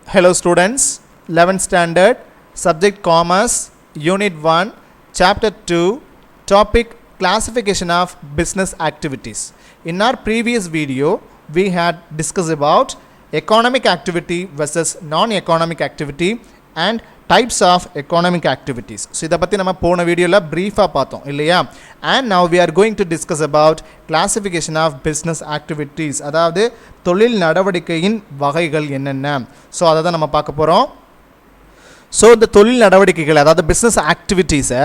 Hello students, 11th standard, subject commerce, unit 1, chapter 2, topic classification of business activities. In our previous video, we had discussed about economic activity versus non-economic activity and types of economic activities. So இத பத்தி நம்ம போன வீடியோல பிரீஃபா பார்த்தோம் இல்லையா? And now we are going to discuss about classification of business activities. அதாவது தொழில் நடவடிக்கையின் வகைகள் என்னென்ன? ஸோ அதை தான் நம்ம பார்க்க போகிறோம். ஸோ இந்த தொழில் நடவடிக்கைகள் அதாவது பிஸ்னஸ் ஆக்டிவிட்டீஸை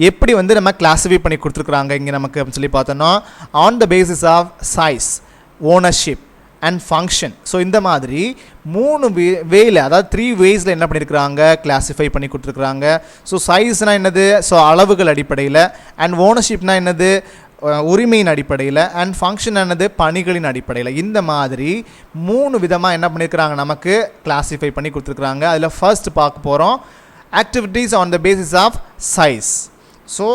எப்படி வந்து நம்ம கிளாஸிஃபை பண்ணி கொடுத்துருக்குறாங்க இங்கே நமக்கு அப்படின்னு சொல்லி பார்த்தோன்னா on the basis of size, ownership and function. So இந்த மாதிரி மூணு வேயில் அதாவது 3 வேஸில் என்ன பண்ணியிருக்கிறாங்க கிளாஸிஃபை பண்ணி கொடுத்துருக்குறாங்க. ஸோ சைஸ்னால் என்னது? ஸோ அளவுகள் அடிப்படையில். அண்ட் ஓனர்ஷிப்னால் என்னது? உரிமையின் அடிப்படையில். அண்ட் ஃபங்க்ஷன் என்னது? பணிகளின் அடிப்படையில். இந்த மாதிரி 3 விதமாக என்ன பண்ணியிருக்கிறாங்க நமக்கு கிளாஸிஃபை பண்ணி கொடுத்துருக்குறாங்க. அதில் ஃபர்ஸ்ட் பார்க்க போகிறோம் activities on the basis of size. So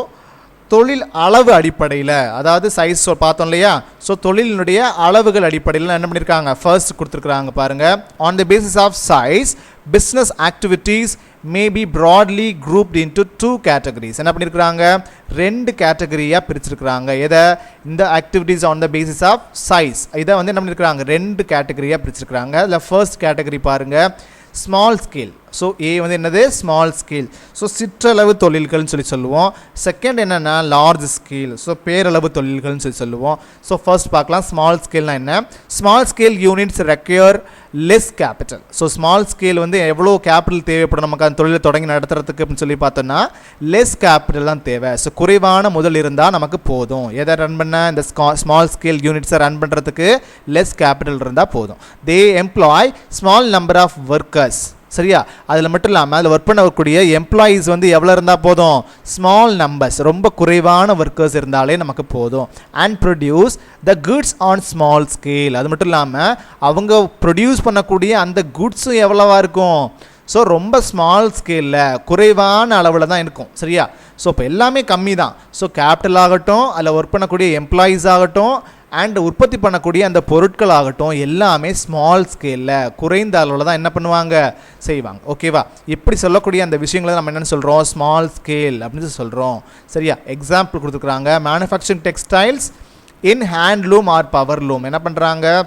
தொழில் அளவு அடிப்படையில் அதாவது சைஸ் பார்த்தோம் இல்லையா? ஸோ தொழிலினுடைய அளவுகள் அடிப்படையில் என்ன பண்ணியிருக்காங்க ஃபர்ஸ்ட் கொடுத்துருக்குறாங்க பாருங்கள். On the basis of size business activities may be broadly grouped into 2 categories. என்ன பண்ணியிருக்கிறாங்க? 2 கேட்டகரியாக பிரிச்சிருக்கிறாங்க. எதை? இந்த activities on the basis of size இதை வந்து என்ன பண்ணியிருக்கிறாங்க 2 கேட்டகரியாக பிரிச்சிருக்கிறாங்க. அதில் ஃபர்ஸ்ட் கேட்டகரி பாருங்கள், ஸ்மால் ஸ்கேல். ஸோ ஏ வந்து என்னது? Small scale. ஸோ சிற்றளவு தொழில்கள்னு சொல்லி சொல்லுவோம். செகண்ட் என்னென்னா லார்ஜ் ஸ்கேல். ஸோ பேரளவு தொழில்கள்னு சொல்லி சொல்லுவோம். ஸோ ஃபர்ஸ்ட் பார்க்கலாம் ஸ்மால் ஸ்கேல்னால் என்ன. Small scale units require less capital. So small scale வந்து எவ்வளோ கேபிட்டல் தேவைப்படும் நமக்கு அந்த தொழிலை தொடங்கி நடத்துறதுக்கு அப்படின்னு சொல்லி பார்த்தோன்னா லெஸ் கேபிட்டல் தான் தேவை. ஸோ குறைவான முதல் இருந்தால் நமக்கு போதும். எதை ரன் பண்ண? இந்த ஸ்மால் ஸ்கேல் யூனிட்ஸை ரன் பண்ணுறதுக்கு லெஸ் கேபிட்டல் இருந்தால் போதும். They employ small number of workers. சரியா? அதில் மட்டும் இல்லாமல் அதில் ஒர்க் பண்ணக்கூடிய எம்ப்ளாயீஸ் வந்து எவ்வளோ இருந்தால் போதும்? ஸ்மால் நம்பர்ஸ், ரொம்ப குறைவான ஒர்க்கர்ஸ் இருந்தாலே நமக்கு போதும். And produce the goods on small scale. அது மட்டும் இல்லாமல் அவங்க ப்ரொடியூஸ் பண்ணக்கூடிய அந்த குட்ஸும் எவ்வளவா இருக்கும்? ஸோ ரொம்ப ஸ்மால் ஸ்கேலில் குறைவான அளவில் தான் இருக்கும். சரியா? ஸோ இப்போ எல்லாமே கம்மி தான். ஸோ கேபிட்டல் ஆகட்டும், அதில் ஒர்க் பண்ணக்கூடிய எம்ப்ளாயீஸ் ஆகட்டும், அண்ட் உற்பத்தி பண்ணக்கூடிய அந்த பொருட்கள் ஆகட்டும், எல்லாமே ஸ்மால் ஸ்கேலில் குறைந்த அளவில் தான் என்ன பண்ணுவாங்க செய்வாங்க. ஓகேவா? இப்படி சொல்லக்கூடிய அந்த விஷயங்களை நம்ம என்னென்னு சொல்கிறோம்? ஸ்மால் ஸ்கேல் அப்படின்னு சொல்கிறோம். சரியா? எக்ஸாம்பிள் கொடுத்துருக்குறாங்க. மேனுஃபேக்சரிங் டெக்ஸ்டைல்ஸ் இன் ஹேண்ட்லூம் ஆர் பவர்லூம். என்ன பண்ணுறாங்க?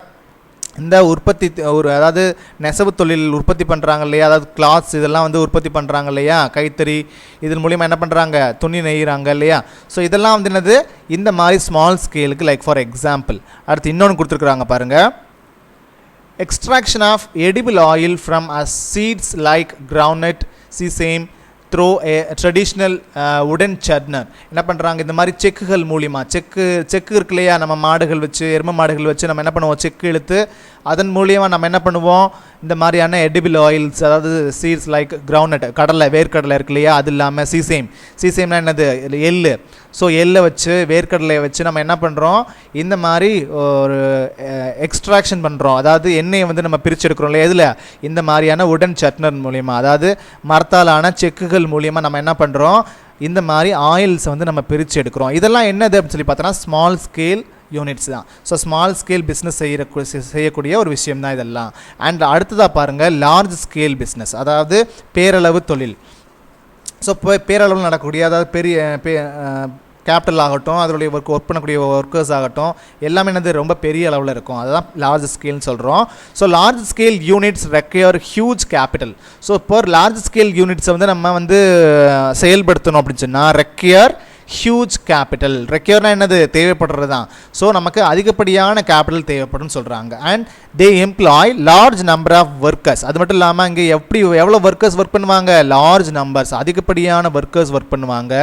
இந்த உற்பத்தி அதாவது நெசவு தொழில் உற்பத்தி பண்ணுறாங்க இல்லையா? அதாவது கிளாத்ஸ் இதெல்லாம் வந்து உற்பத்தி பண்ணுறாங்க இல்லையா? கைத்தறி இதன் மூலிமா என்ன பண்ணுறாங்க? துணி நெய்கிறாங்க இல்லையா? ஸோ இதெல்லாம் வந்து என்னது? இந்த மாதிரி ஸ்மால் ஸ்கேலுக்கு லைக் ஃபார் எக்ஸாம்பிள். அடுத்து இன்னொன்று கொடுத்துருக்குறாங்க பாருங்கள். Extraction of edible oil from a seeds like groundnut, sesame through a traditional உடன் சட்னர். என்ன பண்ணுறாங்க? இந்த மாதிரி செக்குகள் மூலிமா செக்கு இருக்கு இல்லையா? நம்ம மாடுகள் வச்சு எருமை மாடுகள் வச்சு நம்ம என்ன பண்ணுவோம்? செக்கு இழுத்து அதன் மூலியமாக நம்ம என்ன பண்ணுவோம்? இந்த மாதிரியான எடிபிள் ஆயில்ஸ் அதாவது சீட்ஸ் லைக் கிரவுண்ட்நட், கடலை வேர்க்கடலை இருக்கு இல்லையா? அது இல்லாமல் சீசேம்னா என்னது? எள்ளு. ஸோ எள்ளை வச்சு வேர்க்கடலையை வச்சு நம்ம என்ன பண்ணுறோம்? இந்த மாதிரி ஒரு எக்ஸ்ட்ராக்ஷன் பண்ணுறோம். அதாவது எண்ணெயை வந்து நம்ம பிரித்து எடுக்கிறோம் இல்லையா? இதில் இந்த மாதிரியான உடன் சட்னர் மூலிமா அதாவது மரத்தாலான செக்குகள் மூலிமா நம்ம என்ன பண்ணுறோம்? இந்த மாதிரி ஆயில்ஸை வந்து நம்ம பிரித்து எடுக்கிறோம். இதெல்லாம் என்னது அப்படின்னு சொல்லி பார்த்தோன்னா ஸ்மால் ஸ்கேல் யூனிட்ஸ் தான். ஸோ ஸ்மால் ஸ்கேல் பிஸ்னஸ் செய்யக்கூடிய ஒரு விஷயம் தான் இதெல்லாம். அண்ட் அடுத்ததாக பாருங்கள் லார்ஜ் ஸ்கேல் பிஸ்னஸ் அதாவது பேரளவு தொழில். ஸோ இப்போ பேரளவில் நடக்கக்கூடிய அதாவது பெரிய கேபிட்டல் ஆகட்டும், அதனுடைய ஒர்க் பண்ணக்கூடிய ஒர்க்கர்ஸ் ஆகட்டும், எல்லாமே என்னது? ரொம்ப பெரிய அளவில் இருக்கும். அதுதான் லார்ஜ் ஸ்கேல்னு சொல்கிறோம். So large scale units require huge capital. So இப்போ லார்ஜ் ஸ்கேல் யூனிட்ஸை வந்து நம்ம வந்து செயல்படுத்தணும் அப்படின்னு சொன்னால் ரெக்யர் ஹியூஜ் கேபிட்டல். ரெக்யர்னா என்னது? தேவைப்படுறது தான். ஸோ நமக்கு அதிகப்படியான கேபிட்டல் தேவைப்படும் சொல்கிறாங்க. And they employ large number of workers. அது மட்டும் இல்லாமல் இங்கே எவ்வளோ ஒர்க்கர்ஸ் ஒர்க் பண்ணுவாங்க? லார்ஜ் நம்பர்ஸ், அதிகப்படியான ஒர்க்கர்ஸ் ஒர்க் பண்ணுவாங்க.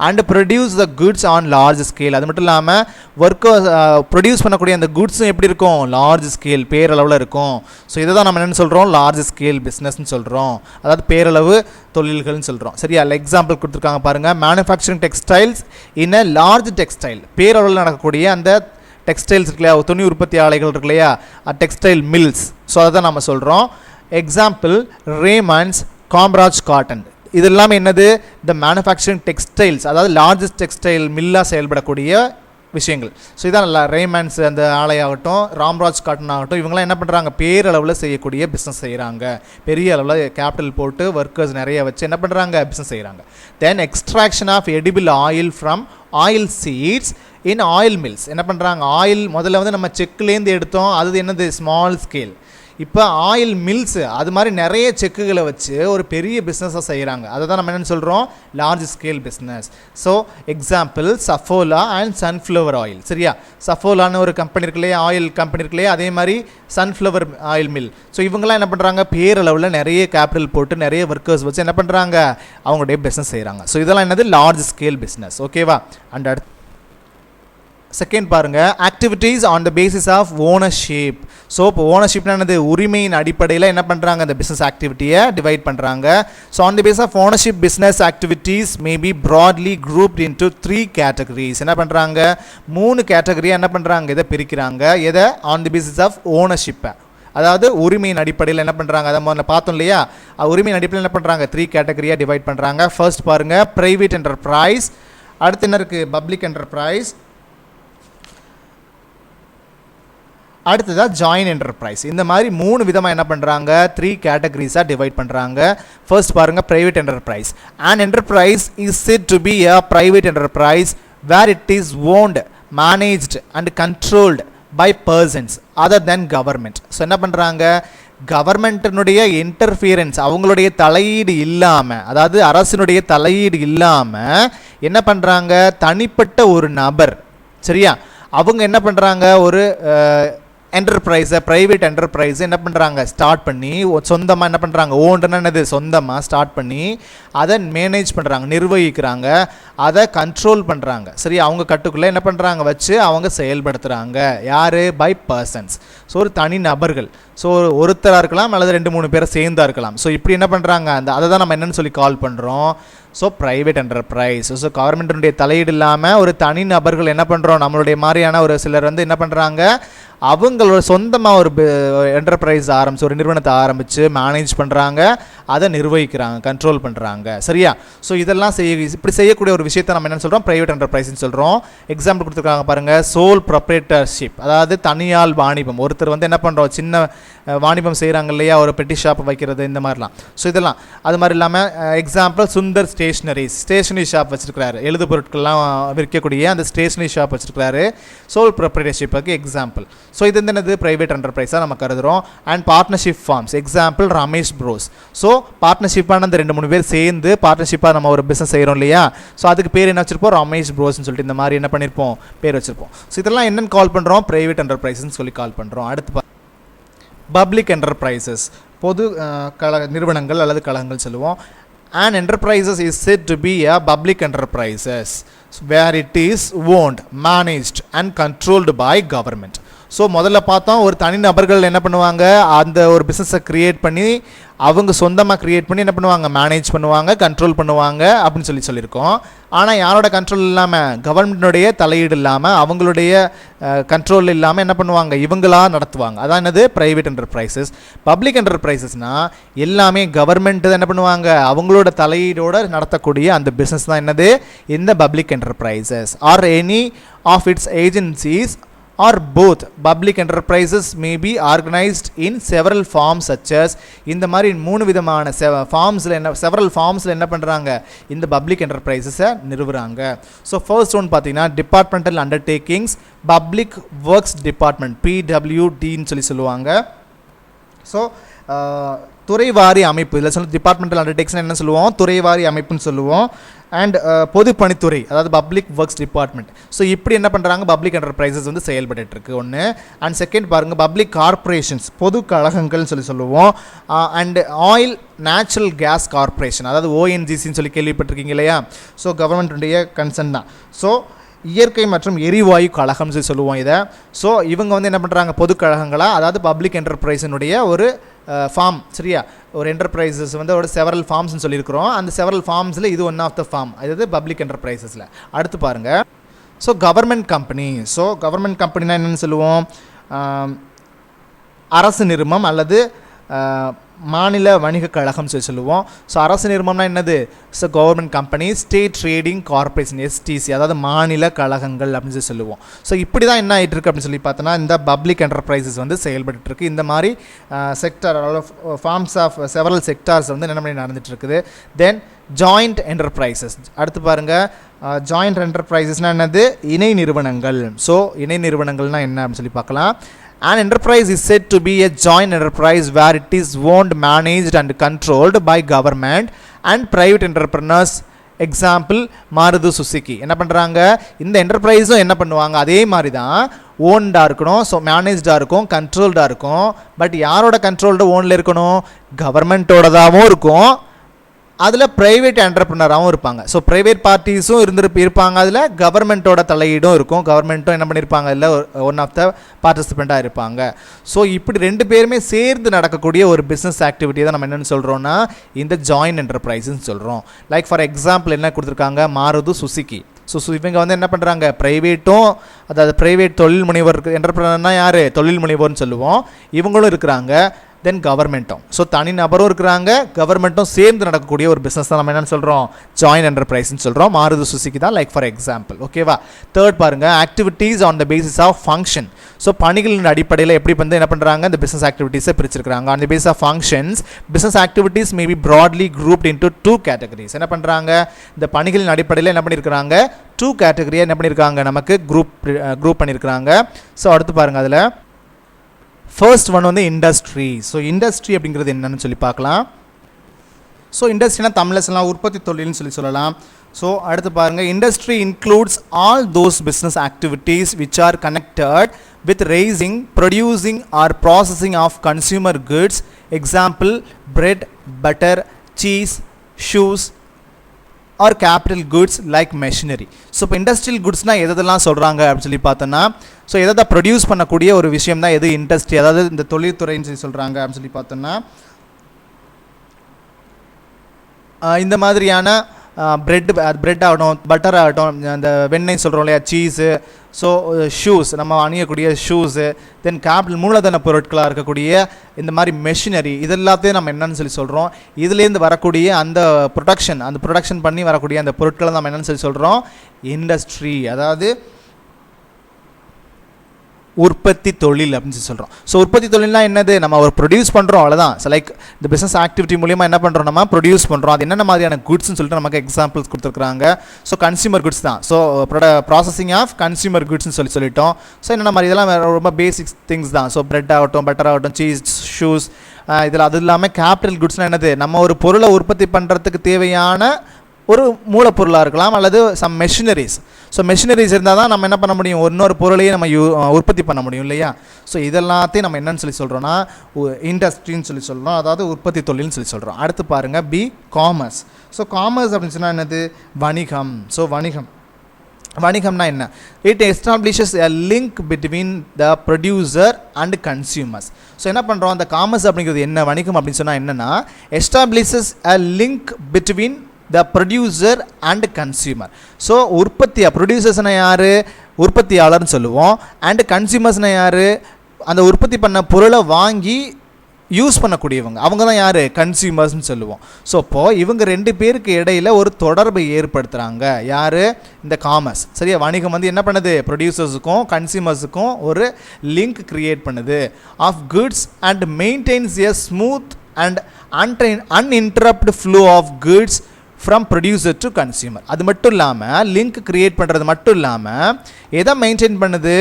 And produce the goods on large scale. அது மட்டும் இல்லாமல் ஒர்க்கர்ஸ் ப்ரொடியூஸ் பண்ணக்கூடிய அந்த குட்ஸும் எப்படி இருக்கும்? லார்ஜ் ஸ்கேல், பேரளவில் இருக்கும். ஸோ இதை தான் நம்ம என்னென்னு சொல்கிறோம்? லார்ஜ் ஸ்கேல் பிஸ்னஸ்ன்னு சொல்கிறோம். அதாவது பேரளவு தொழில்கள்னு சொல்கிறோம். சரியா? எக்ஸாம்பிள் கொடுத்துருக்காங்க பாருங்கள். Manufacturing textiles in a large textile. பேரளவில் நடக்கக்கூடிய அந்த டெக்ஸ்டைல்ஸ் இருக்கு இல்லையா? துணி உற்பத்தி ஆலைகள் இருக்கு இல்லையா? Textile mills. ஸோ அதை தான் நம்ம சொல்கிறோம். Example Raymonds, Kamraj cotton. இது எல்லாமே என்னது? இந்த மேனுஃபேக்சரிங் டெக்ஸ்டைல்ஸ் அதாவது லார்ஜஸ்ட் டெக்ஸ்டைல் மில்லாக செயல்படக்கூடிய விஷயங்கள். ஸோ இதான் ரேமன்ஸ் அந்த ஆலையாகட்டும், ராம்ராஜ் காட்டன் ஆகட்டும், இவங்களாம் என்ன பண்ணுறாங்க, பேரளவில் செய்யக்கூடிய பிஸ்னஸ் செய்கிறாங்க. பெரிய அளவில் கேபிட்டல் போட்டு ஒர்க்கர்ஸ் நிறைய வச்சு என்ன பண்ணுறாங்க, பிஸ்னஸ் செய்கிறாங்க. Then extraction of edible oil from oil seeds in oil mills. என்ன பண்ணுறாங்க, ஆயில் முதல்ல வந்து நம்ம செக்குலேருந்து எடுத்தோம், அது என்னது ஸ்மால் ஸ்கேல். இப்போ ஆயில் மில்ஸு அது மாதிரி நிறைய செக்குகளை வச்சு ஒரு பெரிய பிஸ்னஸாக செய்கிறாங்க. அதை தான் நம்ம என்னென்னு சொல்கிறோம், large scale business. So example Saffola and sunflower oil. சரியா, சஃபோலான்னு ஒரு கம்பெனி இருக்கு இல்லையா, ஆயில் கம்பெனி இருக்கு இல்லையா, அதே மாதிரி சன்ஃப்ளவர் ஆயில் மில். ஸோ இவங்கெல்லாம் என்ன பண்ணுறாங்க, பேரளவில் நிறைய கேபிட்டல் போட்டு நிறைய ஒர்க்கர்ஸ் வச்சு என்ன பண்ணுறாங்க, அவங்களுடைய பிஸ்னஸ் செய்கிறாங்க. ஸோ இதெல்லாம் என்னது, லார்ஜ் ஸ்கேல் பிஸ்னஸ். ஓகேவா. அண்ட் அடுத்து செகண்ட் பாருங்க, activities on the basis of ownership. So இப்போ ஓனர்ஷிப்னா என்னது, உரிமையின் அடிப்படையில் என்ன பண்ணுறாங்க, அந்த பிஸ்னஸ் ஆக்டிவிட்டியை டிவைட் பண்ணுறாங்க. So on the base of ownership business activities may be broadly grouped into 3 categories. என்ன பண்ணுறாங்க, 3 கேட்டகரியாக என்ன பண்ணுறாங்க, இதை பிரிக்கிறாங்க. எதை, ஆன் தி பேசிஸ் ஆஃப் ஓனர்ஷிப்பை, அதாவது உரிமையின் அடிப்படையில் என்ன பண்ணுறாங்க, அதை முதல்ல பார்த்தோம் இல்லையா, உரிமையின் அடிப்படையில் என்ன பண்ணுறாங்க, 3 கேட்டகரியாக டிவைட் பண்ணுறாங்க. ஃபர்ஸ்ட் பாருங்கள், ப்ரைவேட் என்டர்பிரைஸ். அடுத்து என்ன இருக்குது, பப்ளிக் என்டர்பிரைஸ். அடுத்ததாக ஜாயின் என்டர்பிரைஸ். இந்த மாதிரி 3 விதமாக என்ன பண்ணுறாங்க, 3 கேட்டகரிஸாக டிவைட் பண்ணுறாங்க. ஃபர்ஸ்ட் பாருங்கள், private enterprise. And enterprise is said to be a private enterprise where it is owned, managed and controlled by persons other than government. So என்ன பண்ணுறாங்க, கவர்மெண்ட்டினுடைய இன்டர்ஃபியரன்ஸ், அவங்களுடைய தலையீடு இல்லாமல், அதாவது அரசினுடைய தலையீடு இல்லாமல் என்ன பண்ணுறாங்க, தனிப்பட்ட ஒரு நபர், சரியா, அவங்க என்ன பண்ணுறாங்க, ஒரு என்டர்பிரைஸை, ப்ரைவேட் என்டர்பிரைஸை என்ன பண்ணுறாங்க, ஸ்டார்ட் பண்ணி சொந்தமாக என்ன பண்ணுறாங்க, ஓன்றுனா என்னது, சொந்தமாக ஸ்டார்ட் பண்ணி அதை மேனேஜ் பண்ணுறாங்க, நிர்வகிக்கிறாங்க, அதை கண்ட்ரோல் பண்ணுறாங்க. சரி, அவங்க கட்டுக்குள்ளே என்ன பண்ணுறாங்க வச்சு அவங்க செயல்படுத்துகிறாங்க. யார், பை பர்சன்ஸ். ஸோ ஒரு தனி நபர்கள். ஸோ ஒருத்தராக இருக்கலாம் அல்லது 2-3 பேரை சேர்ந்தா இருக்கலாம். ஸோ இப்படி என்ன பண்ணுறாங்க, அதை தான் நம்ம என்னென்னு சொல்லி கால் பண்ணுறோம், ஸோ ப்ரைவேட் என்டர்பிரைஸ். ஸோ கவர்மெண்ட்டுடைய தலையீடு இல்லாமல் ஒரு தனி நபர்கள் என்ன பண்ணுறோம், நம்மளுடைய மாதிரியான ஒரு சிலர் வந்து என்ன பண்ணுறாங்க, அவங்களோட சொந்தமாக ஒரு என்டர்பிரைஸ் ஆரம்பிச்சு, ஒரு நிறுவனத்தை ஆரம்பித்து மேனேஜ் பண்ணுறாங்க, அதை நிர்வகிக்கிறாங்க, கண்ட்ரோல் பண்ணுறாங்க. சரியா. ஸோ இதெல்லாம் இப்படி செய்யக்கூடிய ஒரு விஷயத்தை நம்ம என்ன சொல்கிறோம், ப்ரைவேட் என்டர்பிரைஸ்ன்னு சொல்கிறோம். எக்ஸாம்பிள் கொடுத்துருக்காங்க பாருங்கள், சோல் ப்ரொப்ரேட்டர்ஷிப், அதாவது தனியால் வாணிபம். ஒருத்தர் வந்து என்ன பண்ணுறோம், சின்ன வாணிபம் செய்கிறாங்க இல்லையா, ஒரு பெட்டி ஷாப் வைக்கிறது, இந்த மாதிரிலாம். ஸோ இதெல்லாம் அது மாதிரி இல்லாமல் எக்ஸாம்பிள் சுந்தர் ஸ்டேஷனரி ஷாப் வச்சுருக்கிறாரு, எழுது பொருட்கள்லாம் விற்கக்கூடிய அந்த ஸ்டேஷனரி ஷாப் வச்சுருக்கிறாரு. சோல் ப்ரொப்ரேட்டர்ஷிப்புக்கு எக்ஸாம்பிள். ஸோ இது என்னது, ப்ரைவேட் என்டர்பிரைஸாக நம்ம கருதுகிறோம். And partnership firms, example Ramesh bros. So பார்ட்னர்ஷிப்பான அந்த 2-3 பேர் சேர்ந்து பார்ட்னர்ஷிப்பாக நம்ம ஒரு பிஸ்னஸ் செய்கிறோம் இல்லையா, ஸோ அதுக்கு பேர் என்ன வச்சுருப்போம், ரமேஷ் ப்ரோஸ்ன்னு சொல்லிட்டு இந்த மாதிரி என்ன பண்ணியிருப்போம், பேர் வச்சுருப்போம். ஸோ இதெல்லாம் என்னென்னு கால் பண்ணுறோம், ப்ரைவேட் என்டர்பிரைஸ்ன்னு சொல்லி கால் பண்ணுறோம். அடுத்து பப்ளிக் என்டர்பிரைசஸ், பொது நிறுவனங்கள் அல்லது கழகங்கள் சொல்லுவோம். An enterprises is said to be a public enterprises where it is owned, managed and controlled by government. So முதல்ல பார்த்தோம், ஒரு தனி நபர்கள் என்ன பண்ணுவாங்க, அந்த ஒரு பிஸ்னஸை க்ரியேட் பண்ணி அவங்க சொந்தமாக க்ரியேட் பண்ணி என்ன பண்ணுவாங்க, மேனேஜ் பண்ணுவாங்க, கண்ட்ரோல் பண்ணுவாங்க அப்படின்னு சொல்லியிருக்கோம். ஆனால் யாரோட கண்ட்ரோல் இல்லாமல், கவர்மெண்ட்டினுடைய தலையீடு இல்லாமல், அவங்களுடைய கண்ட்ரோல் இல்லாமல் என்ன பண்ணுவாங்க, இவங்களாக நடத்துவாங்க. அதான் என்னது, ப்ரைவேட் என்டர்பிரைசஸ். பப்ளிக் என்டர்பிரைசஸ்னால் எல்லாமே கவர்மெண்ட் தான் என்ன பண்ணுவாங்க, அவங்களோட தலையீடோடு நடத்தக்கூடிய அந்த பிஸ்னஸ் தான் என்னது, இந்த public enterprises. Are any of its agencies or both. Public enterprises may be organized in several forms such as, இந்த மாதிரி 3 விதமான ஃபார்ம்ஸில் என்ன, செவரல் ஃபார்ம்ஸில் என்ன பண்ணுறாங்க, இந்த பப்ளிக் என்டர்பிரைசஸை நிறுவுறாங்க. ஸோ ஃபர்ஸ்ட் ஒன் பார்த்தீங்கன்னா departmental undertakings, public works department, PWDன்னு சொல்லுவாங்க. ஸோ துறைவாரி அமைப்பு, இதில் சொல்ல டிபார்ட்மெண்டல் அண்டர்டேக்ஸ்னு என்ன சொல்லுவோம், துறைவாரி அமைப்புன்னு சொல்லுவோம். அண்ட் பொதுப்பணித்துறை, அதாவது பப்ளிக் ஒர்க்ஸ் டிபார்ட்மெண்ட். ஸோ இப்படி என்ன பண்ணுறாங்க, பப்ளிக் என்டர்பிரைசஸ் வந்து செயல்பட்டு இருக்கு ஒன்று. அண்ட் செகண்ட் பாருங்கள், பப்ளிக் கார்பரேஷன்ஸ், பொது கழகங்கள்னு சொல்லுவோம். And oil natural gas corporation, அதாவது ONGCன்னு சொல்லி கேள்விப்பட்டிருக்கீங்க இல்லையா. ஸோ கவர்மெண்ட்டுடைய கன்சர்ன் தான். ஸோ இயற்கை மற்றும் எரிவாயு கழகம்னு சொல்லுவோம் இதை. ஸோ இவங்க வந்து என்ன பண்ணுறாங்க, பொது கழகங்களாக, அதாவது பப்ளிக் என்டர்பிரைஸினுடைய ஒரு ஃபார்ம். சரியா, ஒரு என்டர்பிரைசஸ் வந்து ஒரு செவரல் ஃபார்ம்ஸ்னு சொல்லியிருக்கிறோம். அந்த செவரல் ஃபார்ம்ஸில் இது ஒன் ஆஃப் த ஃபார்ம், அதாவது பப்ளிக் என்டர்பிரைசஸில். அடுத்து பாருங்கள், so government company. So government கம்பெனினா என்னென்னு சொல்லுவோம், அரசு நிறுவனம் அல்லது மாநில வணிக கழகம் சொல்லி சொல்லுவோம். ஸோ அரசு நிறுவனம்னா என்னது? So government company. State trading corporation STC, அதாவது மாநில கழகங்கள் அப்படின்னு சொல்லி சொல்லுவோம். ஸோ இப்படி தான் என்ன ஆகிட்டு இருக்குது அப்படின்னு சொல்லி பார்த்தோன்னா இந்த பப்ளிக் என்டர்பிரைசஸ் வந்து செயல்பட்டு இருக்கு. இந்த மாதிரி sector forms of several sectors வந்து என்ன பண்ணி நடந்துட்டு இருக்குது. Then joint enterprises. அடுத்து பாருங்கள், ஜாயிண்ட் என்டர்பிரைசஸ்னால் என்னது? இணை நிறுவனங்கள். ஸோ இணை நிறுவனங்கள்னால் என்ன அப்படின்னு சொல்லி பார்க்கலாம். An enterprise is said to be a joint enterprise where it is owned, managed and controlled by government and private entrepreneurs. Example Maruti Suzuki. என்ன பண்ணுறாங்க? இந்த என்டர்பிரைஸும் என்ன பண்ணுவாங்க? அதே மாதிரி தான் ஓன்டாக இருக்கணும். ஸோ மேனேஜ்டாக இருக்கும், கண்ட்ரோல்டாக இருக்கும். பட் யாரோட கண்ட்ரோல்டு ஓனில் இருக்கணும்? கவர்மெண்ட்டோடதாகவும் இருக்கும், அதில் ப்ரைவேட் என்டர்பிரினராகவும் இருப்பாங்க. ஸோ ப்ரைவேட் பார்ட்டிஸும் இருப்பாங்க, அதில் கவர்மெண்ட்டோட தலையீடும் இருக்கும். கவர்மெண்ட்டும் என்ன பண்ணியிருப்பாங்க? இல்லை ஒன் ஆஃப் த பார்ட்டிசிபெண்ட்டாக இருப்பாங்க. ஸோ இப்படி ரெண்டு பேருமே சேர்ந்து நடக்கக்கூடிய ஒரு பிஸ்னஸ் ஆக்டிவிட்டி தான் நம்ம என்னென்னு சொல்கிறோன்னா இந்த ஜாயின்ட் என்டர்பிரைஸ்ன்னு சொல்கிறோம். லைக் ஃபார் எக்ஸாம்பிள் என்ன கொடுத்துருக்காங்க? மாருதி சுசுகி. ஸோ இவங்க வந்து என்ன பண்ணுறாங்க? ப்ரைவேட்டும், அதாவது ப்ரைவேட் தொழில் முனைவர் என்டர்பிரினர்னால் யார்? தொழில் முனைவோர்னு சொல்லுவோம். இவங்களும் இருக்கிறாங்க. தென் கவர்மெண்ட்டும். ஸோ தனி நபரும் இருக்கிறாங்க, கவர்மெண்ட்டும் சேர்ந்து நடக்கக்கூடிய ஒரு பிஸ்னஸ் தான் நம்ம என்னென்னு சொல்கிறோம்? ஜாயின்ட் என்டர்பிரைஸ்ன்னு சொல்கிறோம். மாருதி சுசுகி தான் லைக் ஃபார் எக்ஸாம்பிள். ஓகேவா? தேர்ட் பாருங்கள், activities on the basis of function. So பணிகளின் அடிப்படையில் எப்படி வந்து என்ன பண்ணுறாங்க? இந்த பிஸ்னஸ் ஆக்டிவிட்டீஸை பிரிச்சிருக்காங்க. On the base of functions business activities may be broadly grouped into 2 categories. என்ன பண்ணுறாங்க? இந்த பணிகளின் அடிப்படையில் என்ன பண்ணியிருக்கிறாங்க? 2 கேட்டகரியாக என்ன பண்ணியிருக்காங்க? நமக்கு குரூப் பண்ணியிருக்கிறாங்க. ஸோ அடுத்து பாருங்கள், அதில் ஃபர்ஸ்ட் ஒன் வந்து இண்டஸ்ட்ரி. ஸோ இண்டஸ்ட்ரி அப்படிங்கிறது என்னன்னு சொல்லி பார்க்கலாம். ஸோ இண்டஸ்ட்ரினா தமிழ்லாம் உற்பத்தி தொழில்னு சொல்லலாம். ஸோ அடுத்து பாருங்கள், industry includes all those business activities which are connected with raising, producing or processing of consumer goods. Example, bread, butter, cheese, shoes or capital goods like machinery. So இப்போ இண்டஸ்ட்ரியல் குட்ஸ்னால் எதெல்லாம் சொல்கிறாங்க அப்படின்னு சொல்லி பார்த்தோன்னா, ஸோ எதை produce பண்ணக்கூடிய ஒரு விஷயம் தான் எது இண்டஸ்ட்ரி, அதாவது இந்த தொழில்துறைன்னு சொல்லி சொல்கிறாங்க அப்படின்னு சொல்லி பார்த்தோன்னா, இந்த மாதிரியான பிரெட் ஆகட்டும், பட்டர் ஆகட்டும், அந்த வெண்ணெய் சொல்கிறோம் இல்லையா, சீஸு, ஸோ ஷூஸ், நம்ம அணியக்கூடிய ஷூஸு, தென் கேபிட்டல் மூலதன பொருட்களாக இருக்கக்கூடிய இந்த மாதிரி மெஷினரி, இது எல்லாத்தையும் நம்ம என்னன்னு சொல்லி சொல்கிறோம். இதுலேருந்து வரக்கூடிய அந்த ப்ரொடக்ஷன் பண்ணி வரக்கூடிய அந்த பொருட்களை நம்ம என்னன்னு சொல்லி சொல்கிறோம்? இண்டஸ்ட்ரி, அதாவது உற்பத்தி தொழில் அப்படின்னு சொல்லி சொல்கிறோம். ஸோ உற்பத்தி தொழில்னா என்னது? நம்ம ஒரு ப்ரொடியூஸ் பண்ணுறோம், அவ்வளோதான். ஸோ லைக் இந்த பிஸ்னஸ் ஆக்டிவிட்டி மூலியமாக என்ன பண்ணுறோம்? நம்ம ப்ரொடியூஸ் பண்ணுறோம். அது என்னென்ன மாதிரியான குட்ஸ்ன்னு சொல்லிட்டு நமக்கு எக்ஸாம்பிள்ஸ் கொடுத்துருக்காங்க. ஸோ கன்சியூமர் குட்ஸ் தான். ஸோ ப்ராசஸிங் ஆஃப் கன்சியூமர் குட்ஸ்ன்னு சொல்லிட்டோம். ஸோ என்னென்ன மாதிரி இதெல்லாம் ரொம்ப பேசிக்ஸ் திங்ஸ் தான். ஸோ பிரெட் ஆகட்டும், பட்டர் ஆகட்டும், சீஸ், ஷூஸ், இதில் அது இல்லாமல் கேபிட்டல் குட்ஸ்னால் என்னது? நம்ம ஒரு பொருளை உற்பத்தி பண்ணுறதுக்கு தேவையான ஒரு மூலப்பொருளாக இருக்கலாம், அல்லது சம் மெஷினரிஸ். ஸோ மெஷினரிஸ் இருந்தால் தான் நம்ம என்ன பண்ண முடியும்? இன்னொரு பொருளையே நம்ம உற்பத்தி பண்ண முடியும் இல்லையா? ஸோ இதெல்லாத்தையும் நம்ம என்னன்னு சொல்லி சொல்கிறோன்னா இண்டஸ்ட்ரின்னு சொல்லி சொல்கிறோம், அதாவது உற்பத்தி தொழில்னு சொல்லி சொல்கிறோம். அடுத்து பாருங்கள், பி காமர்ஸ். ஸோ காமர்ஸ் அப்படின்னு சொன்னால் என்னது? வணிகம். ஸோ வணிகம்னா என்ன? It establishes a link between the producer and consumers. So என்ன பண்ணுறோம்? அந்த காமர்ஸ் அப்படிங்கிறது என்ன? வணிகம் அப்படின்னு சொன்னால் என்னென்னா, establishes a link between the producer and consumer. So ப்ரொடியூசர்ஸ்னால் யார்? உற்பத்தியாளர்னு சொல்லுவோம். அண்ட் கன்சியூமர்ஸ்னால் யார்? அந்த உற்பத்தி பண்ண பொருளை வாங்கி யூஸ் பண்ணக்கூடியவங்க, அவங்க தான் யார்? கன்சியூமர்ஸ்னு சொல்லுவோம். ஸோ இப்போது இவங்க ரெண்டு பேருக்கு இடையில் ஒரு தொடர்பை ஏற்படுத்துகிறாங்க. யார்? இந்த காமர்ஸ். சரியா? வணிகம் வந்து என்ன பண்ணுது? ப்ரொடியூசர்ஸுக்கும் கன்சியூமர்ஸுக்கும் ஒரு லிங்க் கிரியேட் பண்ணுது of goods and maintains a smooth and uninterrupted flow of goods from producer to consumer. அது மட்டும் இல்லாமல் லிங்க் க்ரியேட் பண்ணுறது மட்டும் இல்லாமல் எதை மெயின்டைன் பண்ணுது?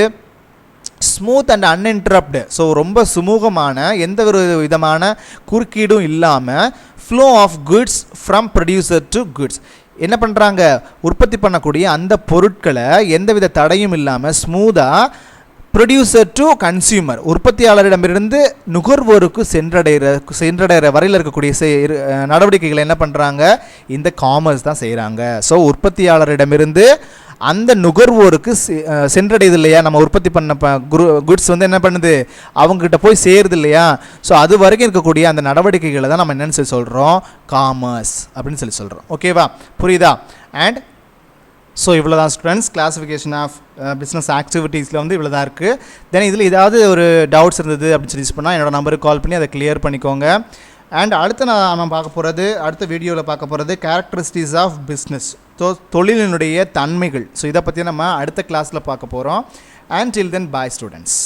Smooth and அன்இன்டரப்டு. ஸோ ரொம்ப சுமூகமான, எந்த ஒரு விதமான குறுக்கீடும் இல்லாமல் flow of goods from producer to goods. என்ன பண்ணுறாங்க? உற்பத்தி பண்ணக்கூடிய அந்த பொருட்களை எந்தவித தடையும் இல்லாமல் ஸ்மூத்தாக ப்ரொடியூசர் டு கன்சியூமர், உற்பத்தியாளரிடமிருந்து நுகர்வோருக்கு சென்றடைகிற வரையில் இருக்கக்கூடிய நடவடிக்கைகளை என்ன பண்ணுறாங்க? இந்த காமர்ஸ் தான் செய்கிறாங்க. ஸோ உற்பத்தியாளரிடமிருந்து அந்த நுகர்வோருக்கு சென்றடையுது இல்லையா? நம்ம உற்பத்தி பண்ண குட்ஸ் வந்து என்ன பண்ணுது? அவங்ககிட்ட போய் சேருது இல்லையா? ஸோ அது வரைக்கும் இருக்கக்கூடிய அந்த நடவடிக்கைகளை தான் நம்ம என்னென்னு சொல்லி சொல்கிறோம்? காமர்ஸ் அப்படின்னு சொல்லி சொல்கிறோம். ஓகேவா? புரியுதா? அண்ட் ஸோ இவ்வளோ தான் ஸ்டூடெண்ட்ஸ், கிளாஸிஃபிகேஷன் ஆஃப் பிஸ்னஸ் ஆக்டிவிட்டீஸில் வந்து இவ்வளோ தான் இருக்குது. தென் இதில் ஏதாவது ஒரு டவுட்ஸ் இருந்தது அப்படின்னு சொல்லி பண்ணால் என்னோடய நம்பருக்கு கால் பண்ணி அதை கிளியர் பண்ணிக்கோங்க. அண்ட் அடுத்து நம்ம பார்க்க போகிறது, அடுத்த வீடியோவில் பார்க்க போகிறது கேரக்டரிஸ்டிக்ஸ் ஆஃப் பிஸ்னஸ். ஸோ தொழிலினுடைய தன்மைகள். ஸோ இதை பற்றி நம்ம அடுத்த கிளாஸில் பார்க்க போகிறோம். And till then bye students.